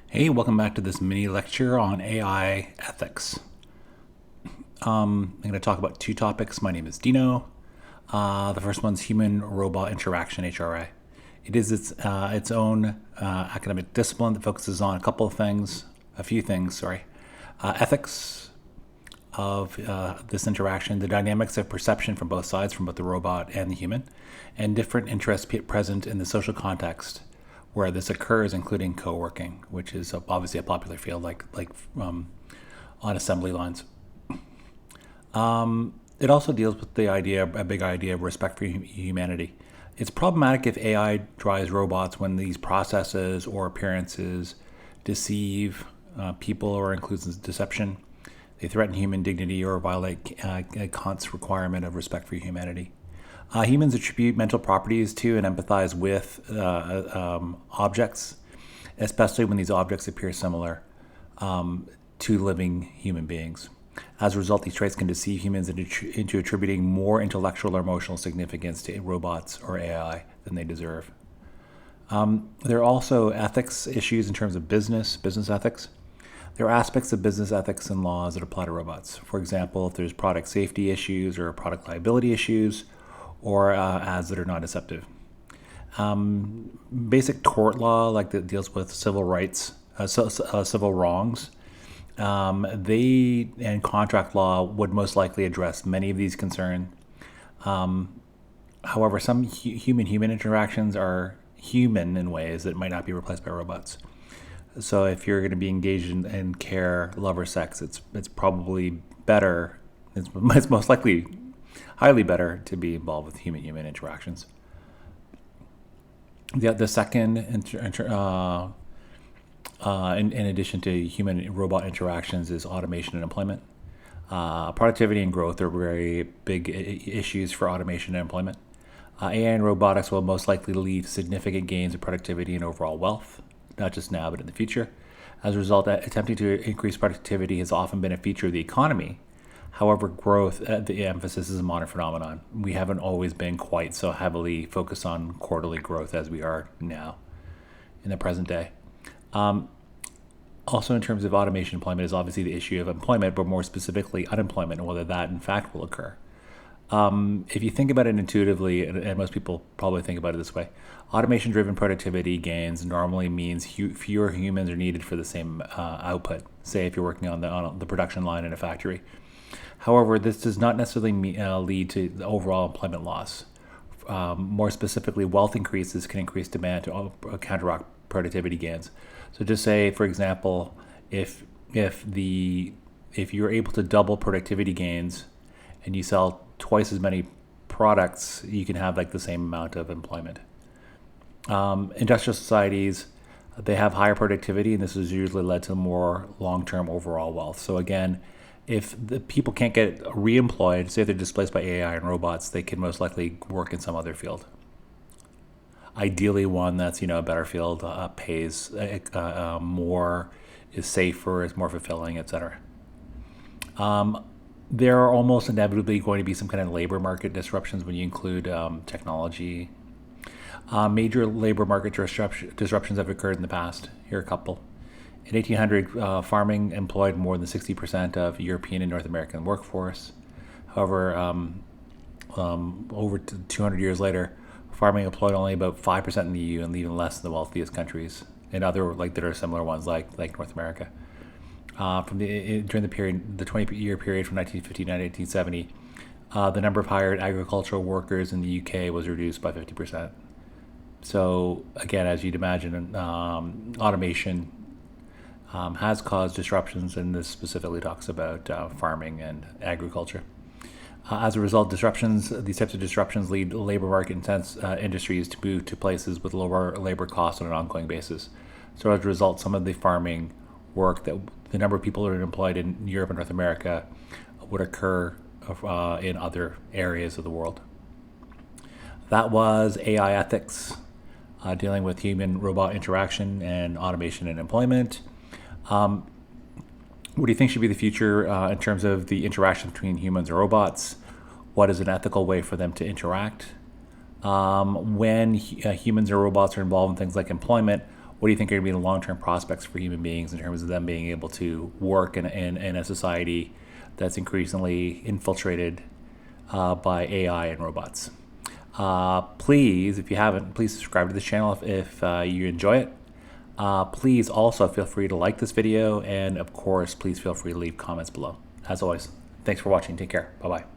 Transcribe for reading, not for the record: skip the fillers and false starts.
Hey, welcome back to this mini lecture on AI ethics. I'm going to talk about two topics. My name is Dino. The first one's Human-Robot Interaction, HRI. It is its own academic discipline that focuses on a few things, ethics of this interaction, the dynamics of perception from both sides, from both the robot and the human, and different interests present in the social context where this occurs, including co-working, which is obviously a popular field, on assembly lines. It also deals with a big idea of respect for humanity. It's problematic if AI drives robots when these processes or appearances deceive people or includes deception. They threaten human dignity or violate Kant's requirement of respect for humanity. Humans attribute mental properties to and empathize with objects, especially when these objects appear similar to living human beings. As a result, these traits can deceive humans into attributing more intellectual or emotional significance to robots or AI than they deserve. There are also ethics issues in terms of business ethics. There are aspects of business ethics and laws that apply to robots. For example, if there's product safety issues or product liability issues, or ads that are not deceptive. Basic tort law, like that deals with civil rights, civil wrongs, and contract law would most likely address many of these concerns. However, some human-human interactions are human in ways that might not be replaced by robots. So if you're going to be engaged in care, love, or sex, it's probably better. It's most likely highly better to be involved with human-human interactions. The second, in addition to human-robot interactions, is automation and employment. Productivity and growth are very big issues for automation and employment. AI and robotics will most likely lead to significant gains in productivity and overall wealth, not just now, but in the future. As a result, attempting to increase productivity has often been a feature of the economy. However, growth, the emphasis is a modern phenomenon. We haven't always been quite so heavily focused on quarterly growth as we are now in the present day. Also, in terms of automation employment is obviously the issue of employment, but more specifically unemployment and whether that in fact will occur. If you think about it intuitively, and most people probably think about it this way, automation-driven productivity gains normally means fewer humans are needed for the same output. Say if you're working on the production line in a factory. However, this does not necessarily lead to the overall employment loss. More specifically, wealth increases can increase demand to counteract productivity gains. So just say, for example, if you're able to double productivity gains and you sell twice as many products, you can have like the same amount of employment. Industrial societies, they have higher productivity, and this has usually led to more long-term overall wealth. So again, if the people can't get re-employed, say if they're displaced by AI and robots, they can most likely work in some other field. Ideally, one that's a better field, pays more, is safer, is more fulfilling, etc. There are almost inevitably going to be some kind of labor market disruptions when you include technology. Major labor market disruptions have occurred in the past. Here are a couple. In 1800, farming employed more than 60% of European and North American workforce. However, over 200 years later, farming employed only about 5% in the EU and even less in the wealthiest countries, and other that are similar ones like North America. During the 20-year period from 1959 to 1870, the number of hired agricultural workers in the UK was reduced by 50%. So again, as you'd imagine, automation has caused disruptions, and this specifically talks about farming and agriculture. As a result, these types of disruptions lead labor market-intense industries to move to places with lower labor costs on an ongoing basis. So as a result, some of the farming work, that the number of people that are employed in Europe and North America, would occur in other areas of the world. That was AI ethics, dealing with human-robot interaction and automation and employment. What do you think should be the future in terms of the interaction between humans and robots? What is an ethical way for them to interact? When humans or robots are involved in things like employment, what do you think are going to be the long-term prospects for human beings in terms of them being able to work in a society that's increasingly infiltrated by AI and robots? Please, if you haven't, please subscribe to this channel if you enjoy it. Please also feel free to like this video, and of course, please feel free to leave comments below. As always, thanks for watching. Take care. Bye-bye.